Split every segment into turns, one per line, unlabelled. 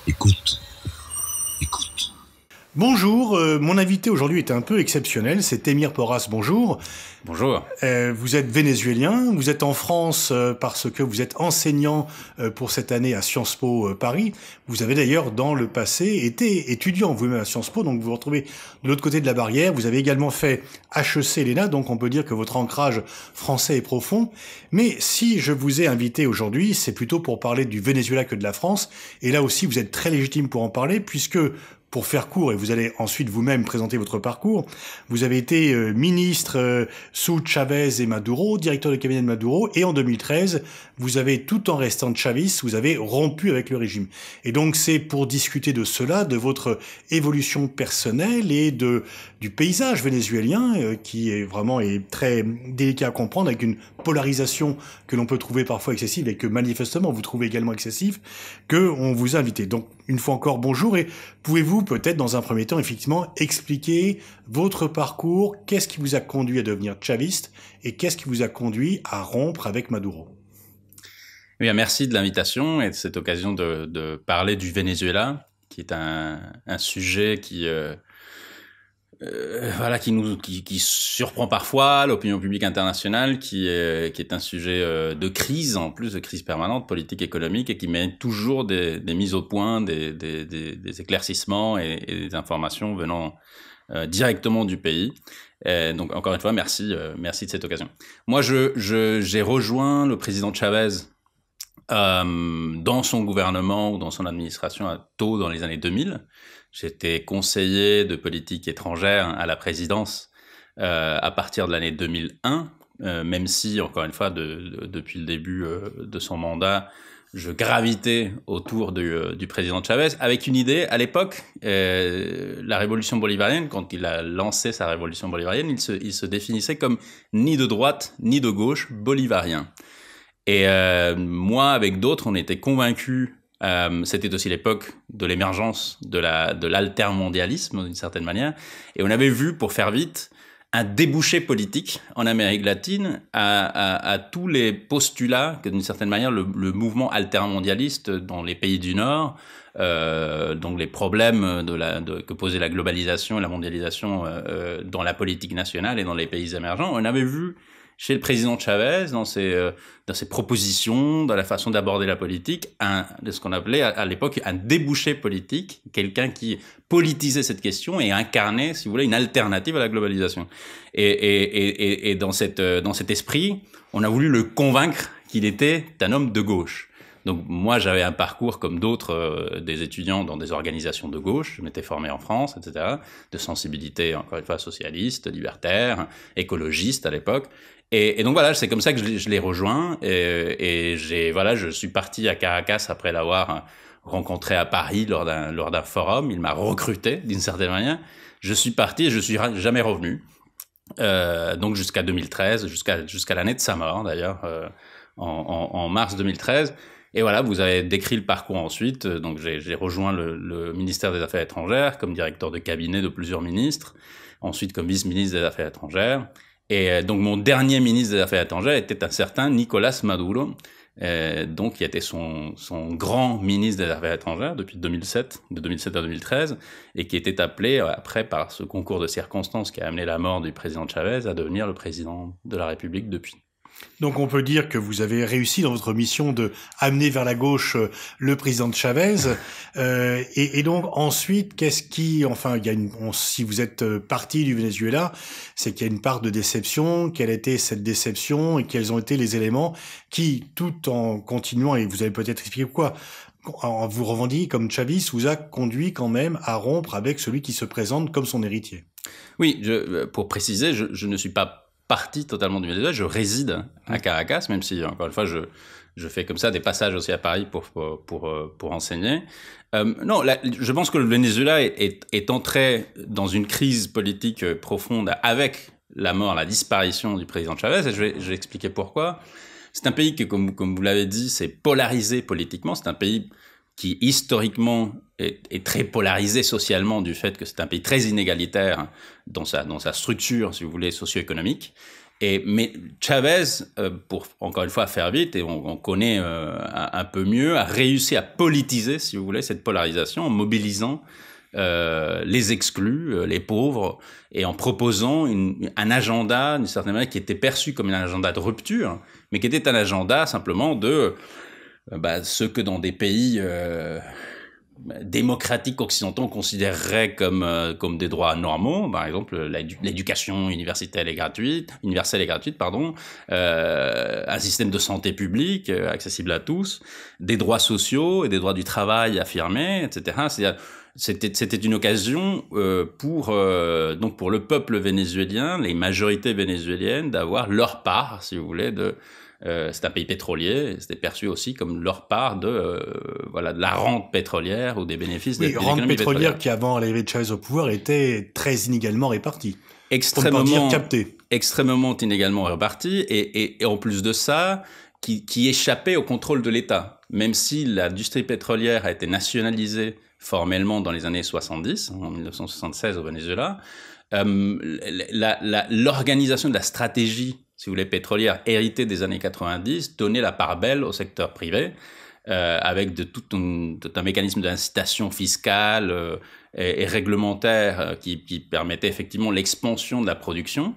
Écoute, écoute.
Bonjour, mon invité aujourd'hui est un peu exceptionnel, c'est Émir Porras, bonjour.
Bonjour.
Vous êtes vénézuélien, vous êtes en France parce que vous êtes enseignant pour cette année à Sciences Po Paris. Vous avez d'ailleurs dans le passé été étudiant vous-même à Sciences Po, donc vous vous retrouvez de l'autre côté de la barrière. Vous avez également fait HEC l'ENA, donc on peut dire que votre ancrage français est profond. Mais si je vous ai invité aujourd'hui, c'est plutôt pour parler du Venezuela que de la France. Et là aussi, vous êtes très légitime pour en parler, puisque pour faire court, et vous allez ensuite vous-même présenter votre parcours, vous avez été ministre sous Chavez et Maduro, directeur de cabinet de Maduro, et en 2013, vous avez, tout en restant chaviste, vous avez rompu avec le régime. Et donc c'est pour discuter de cela, de votre évolution personnelle et du paysage vénézuélien, qui est vraiment très délicat à comprendre, avec une polarisation que l'on peut trouver parfois excessive et que manifestement vous trouvez également excessive, que on vous a invité. Donc une fois encore, bonjour, et pouvez-vous peut-être dans un premier temps effectivement expliquer votre parcours, qu'est-ce qui vous a conduit à devenir chaviste et qu'est-ce qui vous a conduit à rompre avec Maduro?
Oui, merci de l'invitation et de cette occasion de parler du Venezuela, qui est un sujet qui surprend parfois l'opinion publique internationale, qui est un sujet de crise, en plus de crise permanente, politique, économique, et qui mérite toujours des mises au point, des éclaircissements et des informations venant directement du pays. Donc encore une fois, merci de cette occasion. Moi, j'ai rejoint le président Chavez dans son gouvernement ou dans son administration tôt dans les années 2000. J'étais conseiller de politique étrangère à la présidence à partir de l'année 2001, même si, encore une fois, depuis le début de son mandat, je gravitais autour du président Chavez avec une idée. À l'époque, la révolution bolivarienne, quand il a lancé sa révolution bolivarienne, il se définissait comme ni de droite ni de gauche, bolivarien. Et moi, avec d'autres, on était convaincus. C'était aussi l'époque de l'émergence de l'altermondialisme d'une certaine manière, et on avait vu, pour faire vite, un débouché politique en Amérique latine à tous les postulats que d'une certaine manière le mouvement altermondialiste dans les pays du Nord, donc les problèmes que posait la globalisation et la mondialisation dans la politique nationale et dans les pays émergents, on avait vu chez le président Chavez, dans ses propositions, dans la façon d'aborder la politique, de ce qu'on appelait à l'époque un débouché politique, quelqu'un qui politisait cette question et incarnait, si vous voulez, une alternative à la globalisation. Et dans cet esprit, on a voulu le convaincre qu'il était un homme de gauche. Donc moi, j'avais un parcours comme d'autres, des étudiants dans des organisations de gauche. Je m'étais formé en France, etc., de sensibilité, encore une fois, socialiste, libertaire, écologiste à l'époque. Et donc voilà, c'est comme ça que je l'ai rejoint. Je suis parti à Caracas après l'avoir rencontré à Paris lors d'un forum. Il m'a recruté d'une certaine manière. Je suis parti et je suis jamais revenu. Donc jusqu'à 2013, jusqu'à l'année de sa mort d'ailleurs, en mars 2013. Et voilà, vous avez décrit le parcours ensuite. Donc j'ai rejoint le ministère des Affaires étrangères comme directeur de cabinet de plusieurs ministres, ensuite comme vice-ministre des Affaires étrangères. Et donc mon dernier ministre des Affaires étrangères était un certain Nicolás Maduro, donc qui était son grand ministre des Affaires étrangères depuis 2007, de 2007 à 2013, et qui était appelé après par ce concours de circonstances qui a amené la mort du président Chavez à devenir le président de la République depuis.
Donc on peut dire que vous avez réussi dans votre mission de amener vers la gauche le président Chavez. Et donc ensuite, si vous êtes parti du Venezuela, c'est qu'il y a une part de déception. Quelle était cette déception et quels ont été les éléments qui, tout en continuant, et vous allez peut-être expliquer pourquoi, en vous revendiquant comme chaviste, vous a conduit quand même à rompre avec celui qui se présente comme son héritier?
Oui, pour préciser, je ne suis pas partie totalement du Venezuela, je réside à Caracas, même si, encore une fois, je fais comme ça des passages aussi à Paris pour enseigner. Non, je pense que le Venezuela est entré dans une crise politique profonde avec la disparition du président Chavez, et je vais expliquer pourquoi. C'est un pays qui, comme vous l'avez dit, c'est polarisé politiquement. C'est un pays qui, historiquement, est très polarisé socialement du fait que c'est un pays très inégalitaire dans sa structure, si vous voulez, socio-économique. Mais Chavez, pour encore une fois faire vite, et on connaît un peu mieux, a réussi à politiser, si vous voulez, cette polarisation en mobilisant les exclus, les pauvres, et en proposant un agenda, d'une certaine manière, qui était perçu comme un agenda de rupture, mais qui était un agenda simplement de ce que dans des pays démocratiques occidentaux on considérerait comme des droits normaux, par exemple l'éducation universelle et gratuite, un système de santé publique accessible à tous, des droits sociaux et des droits du travail affirmés, etc. C'était une occasion pour le peuple vénézuélien, les majorités vénézuéliennes, d'avoir leur part, si vous voulez, c'est un pays pétrolier, c'était perçu aussi comme leur part de la rente pétrolière ou des bénéfices des économies pétrolières.
Rente pétrolière qui, avant l'arrivée de Chavez au pouvoir, était très inégalement répartie.
Extrêmement inégalement répartie, et en plus de ça, qui échappait au contrôle de l'État. Même si l'industrie pétrolière a été nationalisée formellement dans les années 70, en 1976 au Venezuela, l'organisation de la stratégie, si vous voulez, pétrolière héritée des années 90, donnait la part belle au secteur privé, avec tout un mécanisme d'incitation fiscale et réglementaire qui permettait effectivement l'expansion de la production.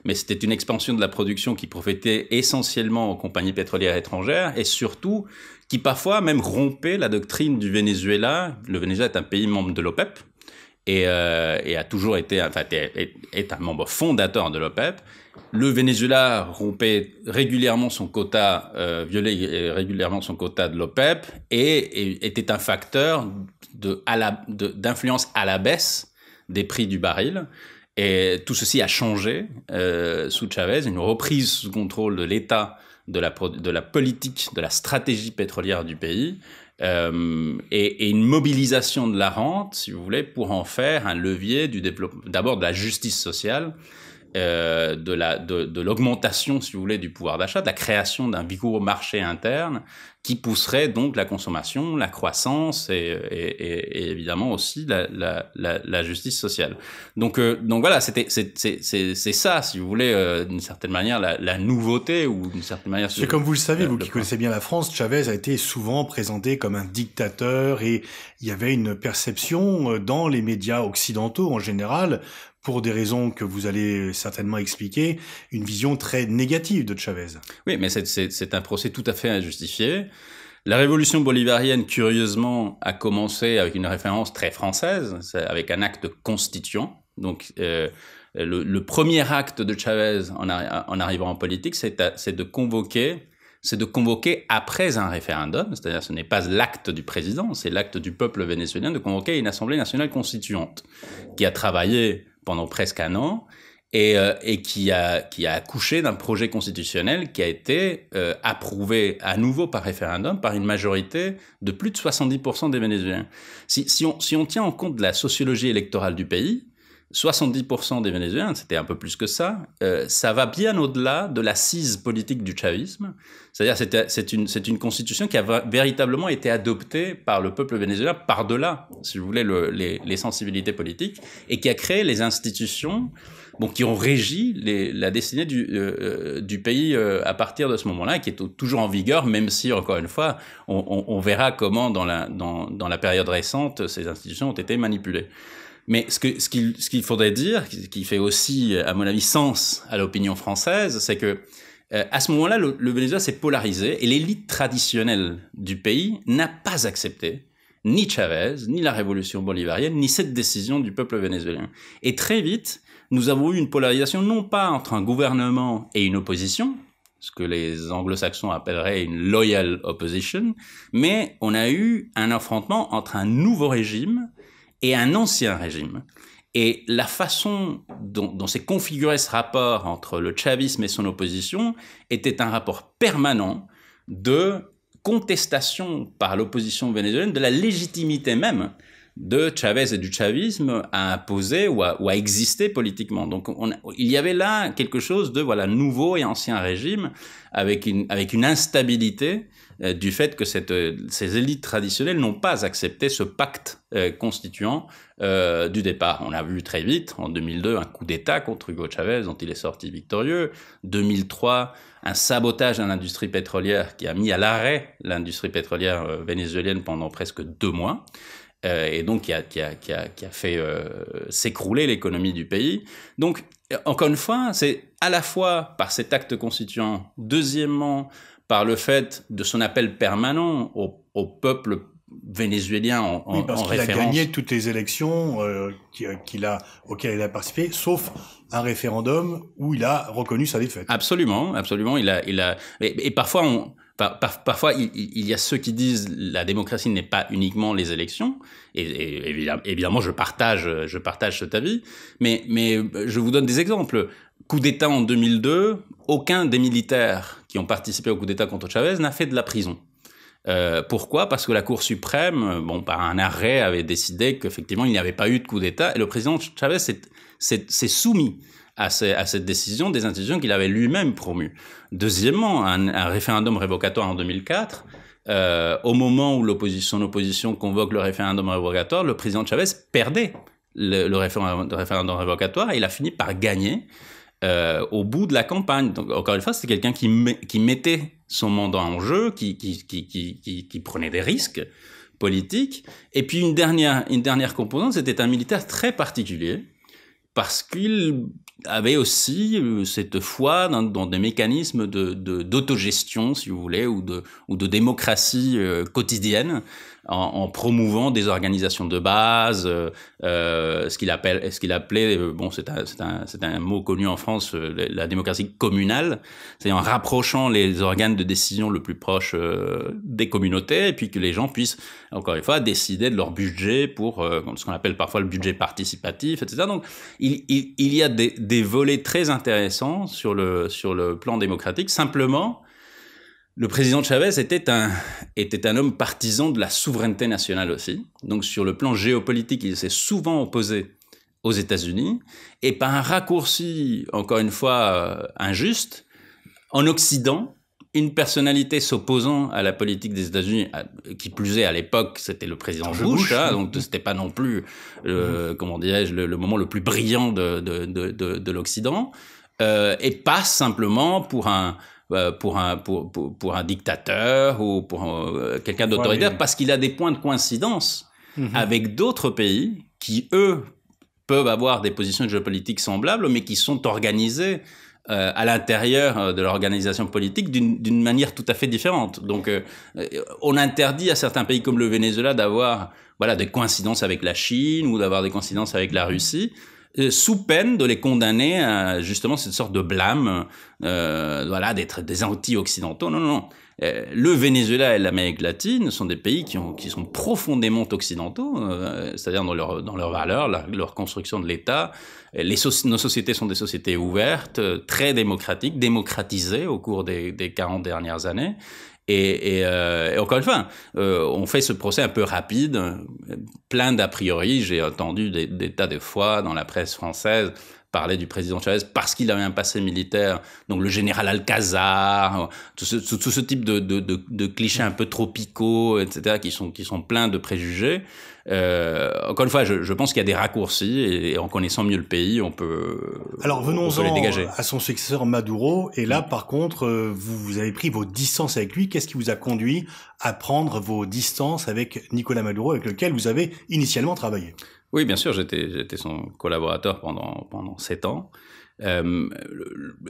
Mais c'était une expansion de la production qui profitait essentiellement aux compagnies pétrolières étrangères, et surtout qui parfois même rompait la doctrine du Venezuela. Le Venezuela est un pays membre de l'OPEP, et a toujours été, est un membre fondateur de l'OPEP. Le Venezuela rompait régulièrement son quota, violait régulièrement son quota de l'OPEP, et était un facteur d'influence à la baisse des prix du baril. Et tout ceci a changé sous Chavez, une reprise sous contrôle de l'État, de la politique, de la stratégie pétrolière du pays, et une mobilisation de la rente, si vous voulez, pour en faire un levier du développement, d'abord de la justice sociale, de l'augmentation, si vous voulez, du pouvoir d'achat, de la création d'un vigoureux marché interne qui pousserait donc la consommation, la croissance et évidemment aussi la justice sociale. Donc voilà, c'est ça, si vous voulez, d'une certaine manière, la nouveauté, ou d'une certaine manière...
C'est comme vous le savez, vous qui connaissez bien la France, Chavez a été souvent présenté comme un dictateur, et il y avait une perception dans les médias occidentaux en général, pour des raisons que vous allez certainement expliquer, une vision très négative de Chavez.
Oui, mais c'est un procès tout à fait injustifié. La révolution bolivarienne, curieusement, a commencé avec une référence très française, avec un acte constituant. Donc, le premier acte de Chavez en arrivant en politique, c'est de convoquer après un référendum, c'est-à-dire ce n'est pas l'acte du président, c'est l'acte du peuple vénézuélien, de convoquer une assemblée nationale constituante qui a travaillé pendant presque un an, et qui a accouché d'un projet constitutionnel qui a été approuvé à nouveau par référendum par une majorité de plus de 70% des Vénézuéliens. Si on tient en compte de la sociologie électorale du pays, 70% des Vénézuéliens, c'était un peu plus que ça, ça va bien au-delà de l'assise politique du chavisme. C'est-à-dire c'est une constitution qui a véritablement été adoptée par le peuple vénézuélien par-delà, si vous voulez, les sensibilités politiques, et qui a créé les institutions qui ont régi la destinée du pays à partir de ce moment-là, qui est toujours en vigueur, même si, encore une fois, on verra comment dans la période récente, ces institutions ont été manipulées. Mais ce qu'il faudrait dire, qui fait aussi, à mon avis, sens à l'opinion française, c'est que à ce moment-là, le Venezuela s'est polarisé, et l'élite traditionnelle du pays n'a pas accepté ni Chavez, ni la révolution bolivarienne, ni cette décision du peuple vénézuélien. Et très vite, nous avons eu une polarisation non pas entre un gouvernement et une opposition, ce que les anglo-saxons appelleraient une loyal opposition, mais on a eu un affrontement entre un nouveau régime et un ancien régime. Et la façon dont s'est configuré ce rapport entre le chavisme et son opposition était un rapport permanent de contestation par l'opposition vénézuélienne de la légitimité même de Chavez et du chavisme à imposer ou à exister politiquement. Donc il y avait là quelque chose de nouveau et ancien régime avec une instabilité du fait que ces élites traditionnelles n'ont pas accepté ce pacte constituant du départ. On a vu très vite, en 2002, un coup d'État contre Hugo Chavez dont il est sorti victorieux. 2003, un sabotage à l'industrie pétrolière qui a mis à l'arrêt l'industrie pétrolière vénézuélienne pendant presque 2 mois. Et donc qui a fait s'écrouler l'économie du pays. Donc, encore une fois, c'est à la fois par cet acte constituant, deuxièmement, par le fait de son appel permanent au peuple vénézuélien en référence.
Oui, parce qu'il a gagné toutes les élections auxquelles il a participé, sauf un référendum où il a reconnu sa défaite.
Absolument. Et parfois, parfois, il y a ceux qui disent la démocratie n'est pas uniquement les élections. Et évidemment, je partage cet avis. Mais je vous donne des exemples. Coup d'État en 2002, aucun des militaires qui ont participé au coup d'État contre Chavez n'a fait de la prison. Pourquoi ? Parce que la Cour suprême, par un arrêt, avait décidé qu'effectivement, il n'y avait pas eu de coup d'État. Et le président Chavez s'est soumis à cette décision des institutions qu'il avait lui-même promues. Deuxièmement, un référendum révocatoire en 2004, au moment où son opposition convoque le référendum révocatoire, le président Chavez perdait le référendum révocatoire et il a fini par gagner au bout de la campagne. Donc, encore une fois, c'est quelqu'un qui mettait son mandat en jeu, qui prenait des risques politiques. Et puis une dernière composante, c'était un militaire très particulier, parce qu'il avait aussi cette foi dans des mécanismes d'autogestion, si vous voulez, ou de démocratie quotidienne, en promouvant des organisations de base, ce qu'il appelait, c'est un mot connu en France, la démocratie communale, c'est en rapprochant les organes de décision le plus proche des communautés, et puis que les gens puissent, encore une fois, décider de leur budget pour ce qu'on appelle parfois le budget participatif, etc. Donc, il y a des volets très intéressants sur le plan démocratique. Simplement, le président Chavez était un homme partisan de la souveraineté nationale aussi. Donc, sur le plan géopolitique, il s'est souvent opposé aux États-Unis. Et par un raccourci, encore une fois, injuste, en Occident, une personnalité s'opposant à la politique des États-Unis, qui plus est à l'époque, c'était le président Bush, donc c'était pas non plus, comment dirais-je, le moment le plus brillant de l'Occident, et passe simplement pour un dictateur ou pour quelqu'un d'autoritaire, parce qu'il a des points de coïncidence avec d'autres pays qui, eux, peuvent avoir des positions géopolitiques semblables, mais qui sont organisés à l'intérieur de l'organisation politique d'une manière tout à fait différente. Donc, on interdit à certains pays comme le Venezuela d'avoir des coïncidences avec la Chine ou d'avoir des coïncidences avec la Russie, sous peine de les condamner à justement cette sorte de blâme, d'être des anti-occidentaux. Non. Le Venezuela et l'Amérique latine sont des pays qui sont profondément occidentaux, c'est-à-dire dans leurs valeurs, leur construction de l'État. Nos sociétés sont des sociétés ouvertes, très démocratiques, démocratisées au cours des 40 dernières années. Et encore une fois, on fait ce procès un peu rapide, plein d'a priori. J'ai entendu des tas de fois dans la presse française parler du président Chavez parce qu'il avait un passé militaire, donc le général Alcazar, tout ce type de clichés un peu tropicaux, etc., qui sont pleins de préjugés. Encore une fois, je pense qu'il y a des raccourcis et en connaissant mieux le pays, on peut les dégager.
À son successeur Maduro. Et là, par contre, vous avez pris vos distances avec lui. Qu'est-ce qui vous a conduit à prendre vos distances avec Nicolás Maduro, avec lequel vous avez initialement travaillé?
Oui, bien sûr, j'étais son collaborateur pendant 7 ans.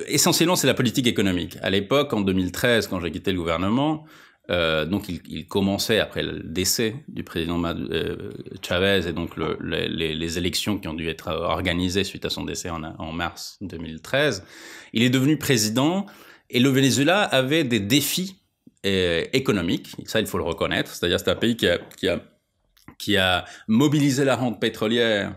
Essentiellement, c'est la politique économique. À l'époque, en 2013, quand j'ai quitté le gouvernement, donc il commençait après le décès du président Chavez et donc les élections qui ont dû être organisées suite à son décès en mars 2013. Il est devenu président et le Venezuela avait des défis économiques. Ça, il faut le reconnaître. C'est-à-dire, c'est un pays qui a mobilisé la rente pétrolière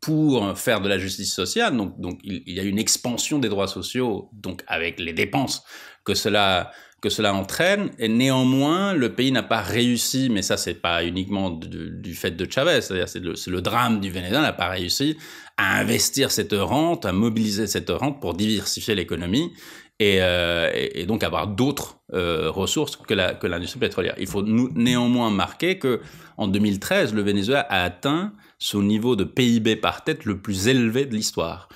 pour faire de la justice sociale. Donc il y a une expansion des droits sociaux, donc avec les dépenses que cela que cela entraîne. Et néanmoins, le pays n'a pas réussi, mais ça, c'est pas uniquement du fait de Chavez, c'est-à-dire c'est le drame du Venezuela, n'a pas réussi à investir cette rente, à mobiliser cette rente pour diversifier l'économie et donc avoir d'autres ressources que l'industrie pétrolière. Il faut néanmoins marquer que en 2013, le Venezuela a atteint son niveau de PIB par tête le plus élevé de l'histoire.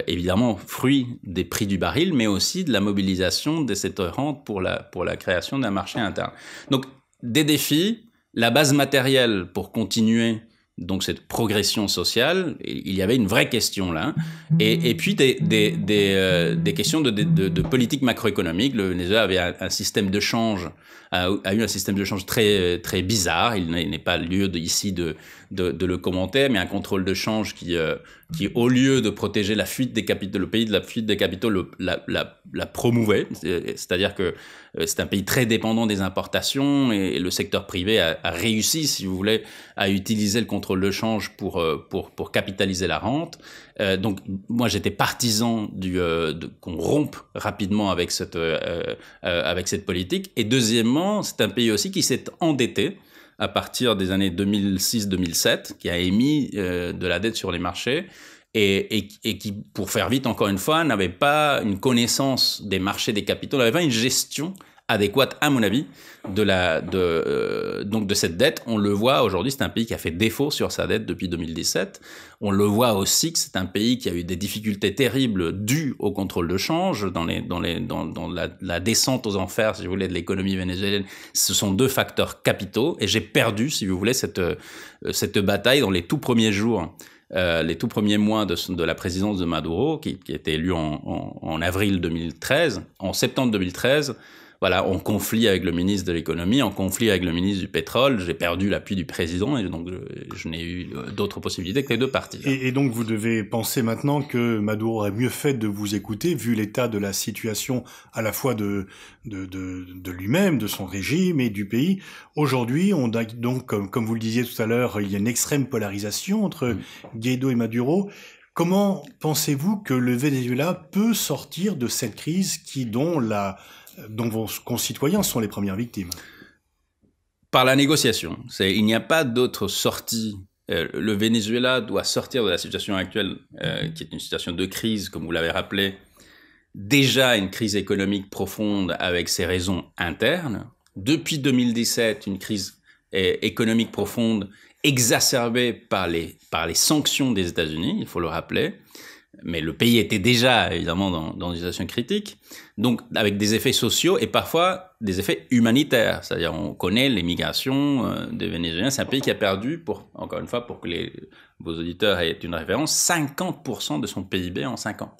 Évidemment, fruit des prix du baril, mais aussi de la mobilisation de cette rente pour la création d'un marché interne. Donc, des défis, la base matérielle pour continuer donc cette progression sociale, il y avait une vraie question là, et puis des questions de politique macroéconomique. Le Venezuela avait un système de change, a eu un système de change très très bizarre. Il n'est pas lieu ici de le commenter, mais un contrôle de change qui au lieu de protéger la fuite des capitaux, le pays de la fuite des capitaux la promouvait. C'est-à-dire que c'est un pays très dépendant des importations et le secteur privé a réussi, si vous voulez, à utiliser le contrôle de change pour capitaliser la rente. Donc moi j'étais partisan qu'on rompe rapidement avec cette politique. Et deuxièmement, c'est un pays aussi qui s'est endetté à partir des années 2006-2007, qui a émis de la dette sur les marchés et qui, pour faire vite encore une fois, n'avait pas une connaissance des marchés des capitaux, n'avait pas une gestion adéquate, à mon avis, donc de cette dette. On le voit aujourd'hui, c'est un pays qui a fait défaut sur sa dette depuis 2017. On le voit aussi que c'est un pays qui a eu des difficultés terribles dues au contrôle de change, dans la descente aux enfers, si vous voulez, de l'économie vénézuélienne. Ce sont deux facteurs capitaux, et j'ai perdu, si vous voulez, cette bataille dans les tout premiers jours. Les tout premiers mois de la présidence de Maduro, qui était élu en avril 2013, en septembre 2013, voilà, en conflit avec le ministre de l'économie, en conflit avec le ministre du pétrole, j'ai perdu l'appui du président et donc je n'ai eu d'autres possibilités que les deux partis.
Et donc vous devez penser maintenant que Maduro aurait mieux fait de vous écouter, vu l'état de la situation à la fois de lui-même, de son régime et du pays. Aujourd'hui, on a donc, comme vous le disiez tout à l'heure, il y a une extrême polarisation entre Guaido et Maduro. Comment pensez-vous que le Venezuela peut sortir de cette crise dont vos concitoyens sont les premières victimes?
Par la négociation. Il n'y a pas d'autre sortie. Le Venezuela doit sortir de la situation actuelle, qui est une situation de crise, comme vous l'avez rappelé, déjà une crise économique profonde avec ses raisons internes. Depuis 2017, une crise économique profonde exacerbée par les sanctions des États-Unis, il faut le rappeler. Mais le pays était déjà, évidemment, dans une situation critique, donc avec des effets sociaux et parfois des effets humanitaires. C'est-à-dire, on connaît l'émigration des Vénézuéliens. C'est un pays qui a perdu, encore une fois, pour que vos auditeurs aient une référence, 50% de son PIB en 5 ans.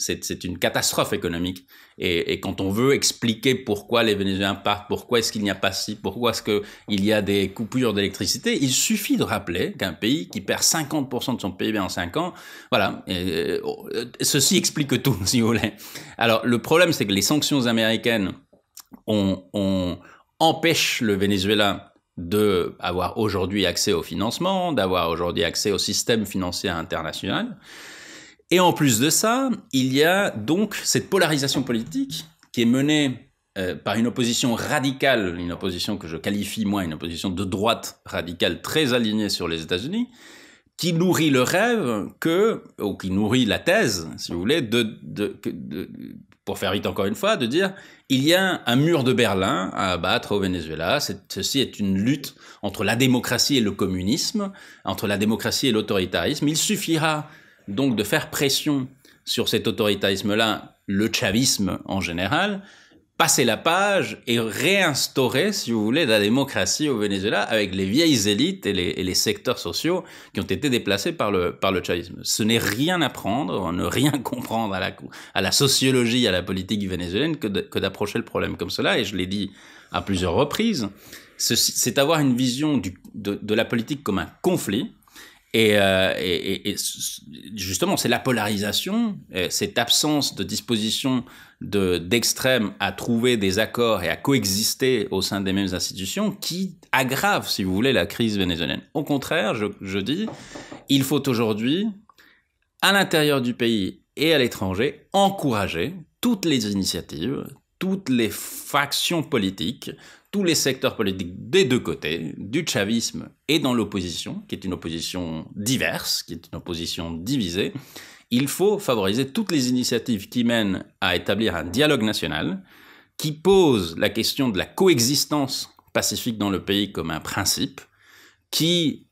C'est une catastrophe économique. Et quand on veut expliquer pourquoi les Vénézuéliens partent, pourquoi est-ce qu'il n'y a pas pourquoi est-ce qu'il y a des coupures d'électricité, il suffit de rappeler qu'un pays qui perd 50% de son PIB en 5 ans, voilà, ceci explique tout, si vous voulez. Alors, le problème, c'est que les sanctions américaines empêchent le Venezuela d'avoir aujourd'hui accès au financement, d'avoir aujourd'hui accès au système financier international. Et en plus de ça, il y a donc cette polarisation politique qui est menée par une opposition radicale, une opposition que je qualifie, moi, une opposition de droite radicale très alignée sur les États-Unis, qui nourrit le rêve ou qui nourrit la thèse, si vous voulez, pour faire vite encore une fois, de dire il y a un mur de Berlin à abattre au Venezuela. Ceci est une lutte entre la démocratie et le communisme, entre la démocratie et l'autoritarisme. Il suffira donc de faire pression sur cet autoritarisme-là, le chavisme en général, passer la page et réinstaurer, si vous voulez, la démocratie au Venezuela avec les vieilles élites et les secteurs sociaux qui ont été déplacés par le chavisme. Ce n'est rien apprendre, ne rien comprendre à la sociologie, à la politique vénézuélienne que d'approcher le problème comme cela, et je l'ai dit à plusieurs reprises, c'est avoir une vision de la politique comme un conflit. Et justement, c'est la polarisation, cette absence de disposition d'extrêmes à trouver des accords et à coexister au sein des mêmes institutions qui aggrave, si vous voulez, la crise vénézuélienne. Au contraire, je dis, il faut aujourd'hui, à l'intérieur du pays et à l'étranger, encourager toutes les initiatives, toutes les factions politiques, tous les secteurs politiques des deux côtés, du chavisme et dans l'opposition, qui est une opposition diverse, qui est une opposition divisée. Il faut favoriser toutes les initiatives qui mènent à établir un dialogue national, qui pose la question de la coexistence pacifique dans le pays comme un principe, qui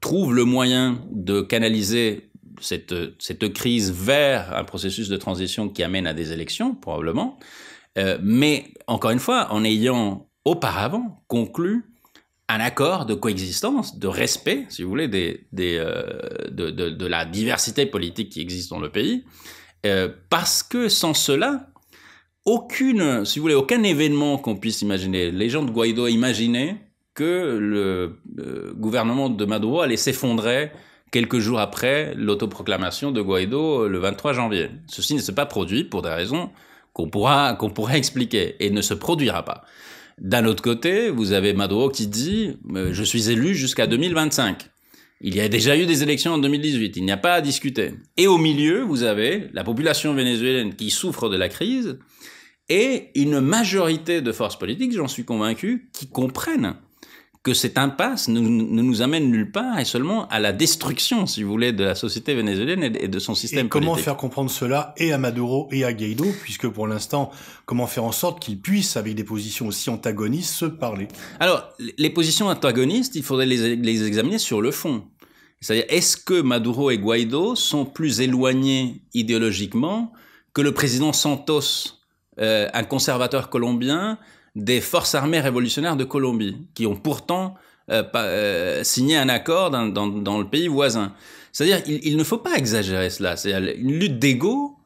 trouve le moyen de canaliser cette crise vers un processus de transition qui amène à des élections, probablement, mais encore une fois, en ayant auparavant conclu un accord de coexistence, de respect, si vous voulez, de la diversité politique qui existe dans le pays, parce que sans cela, si vous voulez, aucun événement qu'on puisse imaginer, les gens de Guaido imaginaient que le gouvernement de Maduro allait s'effondrer quelques jours après l'autoproclamation de Guaido le 23 janvier. Ceci ne s'est pas produit pour des raisons qu'on pourra expliquer et ne se produira pas. D'un autre côté, vous avez Maduro qui dit « Je suis élu jusqu'à 2025 ». Il y a déjà eu des élections en 2018, il n'y a pas à discuter. Et au milieu, vous avez la population vénézuélienne qui souffre de la crise et une majorité de forces politiques, j'en suis convaincu, qui comprennent que cette impasse ne nous amène nulle part et seulement à la destruction, si vous voulez, de la société vénézuélienne et de son système politique.
Et comment faire comprendre cela et à Maduro et à Guaido, puisque pour l'instant, comment faire en sorte qu'ils puissent, avec des positions aussi antagonistes, se parler?
Alors, les positions antagonistes, il faudrait les examiner sur le fond. C'est-à-dire, est-ce que Maduro et Guaido sont plus éloignés idéologiquement que le président Santos, un conservateur colombien, des forces armées révolutionnaires de Colombie, qui ont pourtant signé un accord dans le pays voisin. C'est-à-dire, il ne faut pas exagérer cela. C'est une lutte d'ego,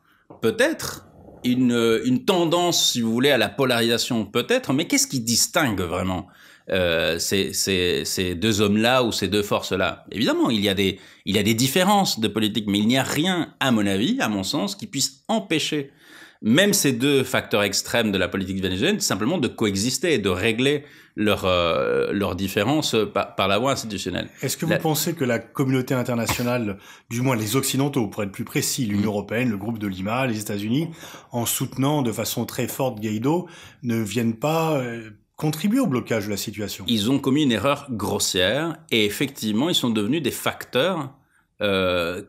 peut-être, une tendance, si vous voulez, à la polarisation, peut-être, mais qu'est-ce qui distingue vraiment ces deux hommes-là ou ces deux forces-là? Évidemment, il y a des différences de politique, mais il n'y a rien, à mon avis, à mon sens, qui puisse empêcher même ces deux facteurs extrêmes de la politique vénézuélienne, simplement de coexister et de régler leurs différences par la voie institutionnelle.
Est-ce que vous pensez que la communauté internationale, du moins les Occidentaux, pour être plus précis, l'Union européenne, le groupe de Lima, les États-Unis, en soutenant de façon très forte Guaido, ne viennent pas contribuer au blocage de la situation?
Ils ont commis une erreur grossière et effectivement, ils sont devenus des facteurs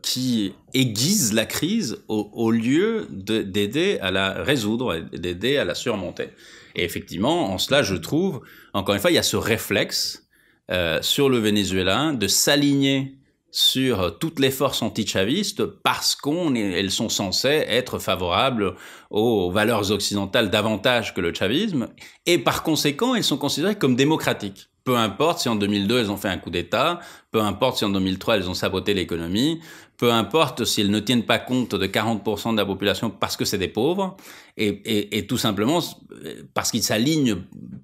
qui aiguisent la crise au lieu d'aider à la résoudre, d'aider à la surmonter. Et effectivement, en cela, je trouve, encore une fois, il y a ce réflexe sur le Venezuela de s'aligner sur toutes les forces anti-chavistes parce qu'elles sont censées être favorables aux valeurs occidentales davantage que le chavisme, et par conséquent, elles sont considérées comme démocratiques. Peu importe si en 2002 elles ont fait un coup d'État, peu importe si en 2003 elles ont saboté l'économie, peu importe si elles ne tiennent pas compte de 40% de la population parce que c'est des pauvres, et tout simplement parce qu'ils s'alignent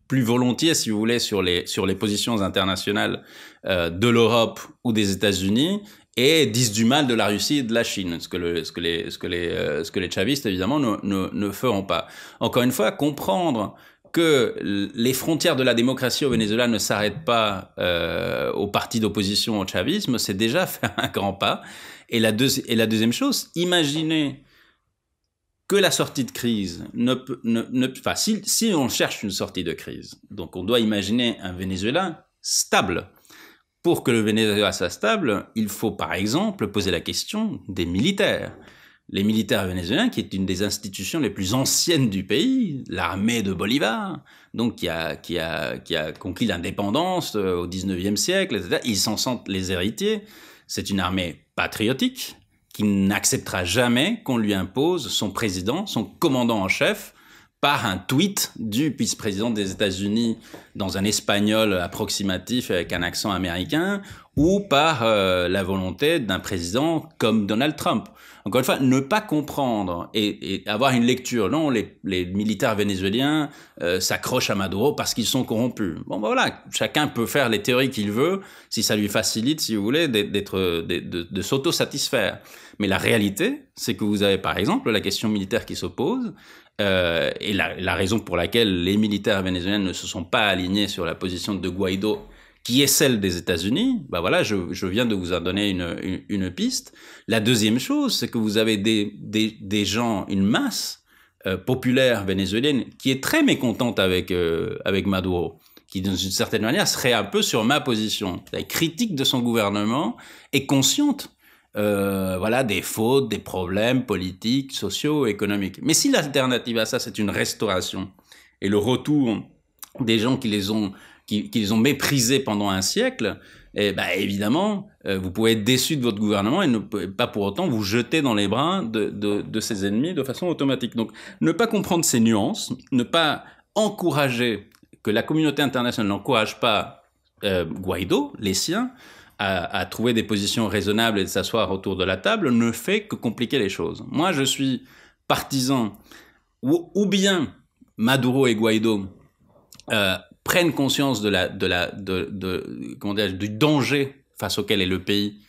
plus volontiers, si vous voulez, sur les positions internationales de l'Europe ou des États-Unis, et disent du mal de la Russie et de la Chine, ce que les chavistes évidemment ne feront pas. Encore une fois, comprendre que les frontières de la démocratie au Venezuela ne s'arrêtent pas aux partis d'opposition au chavisme, c'est déjà faire un grand pas. Et la deuxième chose, imaginez que la sortie de crise si on cherche une sortie de crise, donc on doit imaginer un Venezuela stable. Pour que le Venezuela soit stable, il faut par exemple poser la question des militaires. Les militaires vénézuéliens, qui est une des institutions les plus anciennes du pays, l'armée de Bolivar, donc qui a conquis l'indépendance au 19e siècle, etc., ils s'en sentent les héritiers. C'est une armée patriotique qui n'acceptera jamais qu'on lui impose son président, son commandant en chef, par un tweet du vice-président des États-Unis dans un espagnol approximatif avec un accent américain, ou par la volonté d'un président comme Donald Trump. Encore une fois, ne pas comprendre et avoir une lecture. Non, les militaires vénézuéliens s'accrochent à Maduro parce qu'ils sont corrompus. Bon, ben voilà, chacun peut faire les théories qu'il veut, si ça lui facilite, si vous voulez, de s'auto-satisfaire. Mais la réalité, c'est que vous avez par exemple la question militaire qui s'oppose, et la raison pour laquelle les militaires vénézuéliens ne se sont pas alignés sur la position de Guaido, qui est celle des États-Unis, bah voilà, je viens de vous en donner une piste. La deuxième chose, c'est que vous avez des gens, une masse populaire vénézuélienne qui est très mécontente avec Maduro, qui d'une certaine manière serait un peu sur ma position, la critique de son gouvernement est consciente des fautes, des problèmes politiques, sociaux, économiques. Mais si l'alternative à ça, c'est une restauration et le retour des gens qui les ont méprisés pendant un siècle, évidemment, vous pouvez être déçu de votre gouvernement et ne pas pour autant vous jeter dans les bras de ses ennemis de façon automatique. Donc, ne pas comprendre ces nuances, ne pas encourager, que la communauté internationale n'encourage pas Guaidó, les siens, à trouver des positions raisonnables et de s'asseoir autour de la table, ne fait que compliquer les choses. Moi, je suis partisan, ou bien Maduro et Guaidó prennent conscience du danger face auquel est le pays,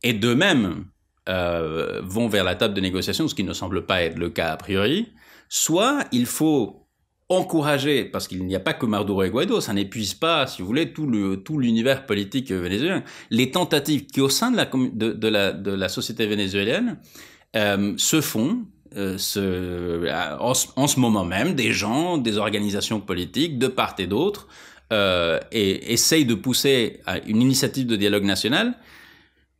et d'eux-mêmes vont vers la table de négociation, ce qui ne semble pas être le cas a priori, soit il faut encourager, parce qu'il n'y a pas que Maduro et Guaidó, ça n'épuise pas, si vous voulez, tout l'univers politique vénézuélien. Les tentatives qui, au sein de la société vénézuélienne, se font, en ce moment même, des gens, des organisations politiques, de part et d'autre, et essayent de pousser à une initiative de dialogue national.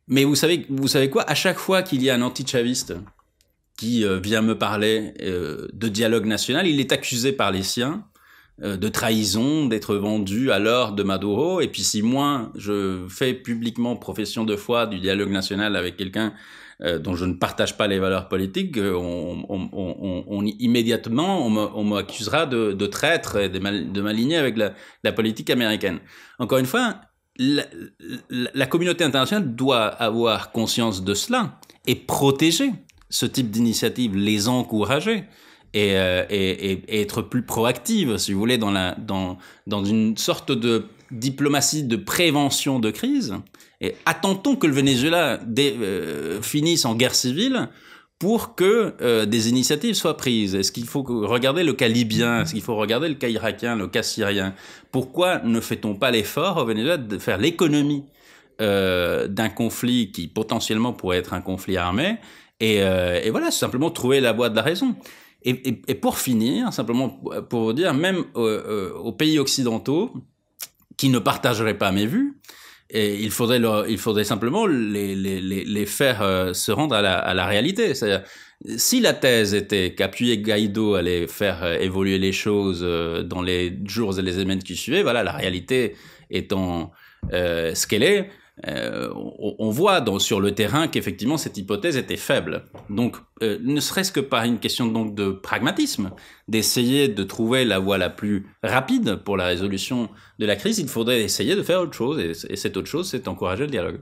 Mais vous savez quoi? À chaque fois qu'il y a un anti-chaviste qui vient me parler de dialogue national, il est accusé par les siens de trahison, d'être vendu à l'ordre de Maduro. Et puis si moi, je fais publiquement profession de foi du dialogue national avec quelqu'un dont je ne partage pas les valeurs politiques, immédiatement, on m'accusera de traître et de m'aligner avec la politique américaine. Encore une fois, la communauté internationale doit avoir conscience de cela et protéger ce type d'initiative, les encourager et être plus proactive, si vous voulez, dans une sorte de diplomatie de prévention de crise. Et attend-on que le Venezuela finisse en guerre civile pour que des initiatives soient prises? Est-ce qu'il faut regarder le cas libyen? Est-ce qu'il faut regarder le cas irakien, le cas syrien? Pourquoi ne fait-on pas l'effort au Venezuela de faire l'économie d'un conflit qui potentiellement pourrait être un conflit armé? Et voilà, simplement trouver la voie de la raison. Et pour finir, simplement pour vous dire, même aux pays occidentaux qui ne partageraient pas mes vues, et il faudrait simplement les faire se rendre à la réalité. C'est-à-dire, si la thèse était qu'appuyer Guaidó allait faire évoluer les choses dans les jours et les semaines qui suivaient, voilà, la réalité étant ce qu'elle est, on voit sur le terrain qu'effectivement cette hypothèse était faible. Donc, ne serait-ce que par une question donc de pragmatisme, d'essayer de trouver la voie la plus rapide pour la résolution de la crise, il faudrait essayer de faire autre chose. Et cette autre chose, c'est encourager le dialogue.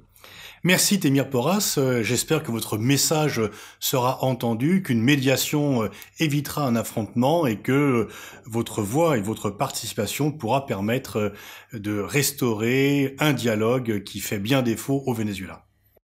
Merci Témir Porras, j'espère que votre message sera entendu, qu'une médiation évitera un affrontement et que votre voix et votre participation pourra permettre de restaurer un dialogue qui fait bien défaut au Venezuela.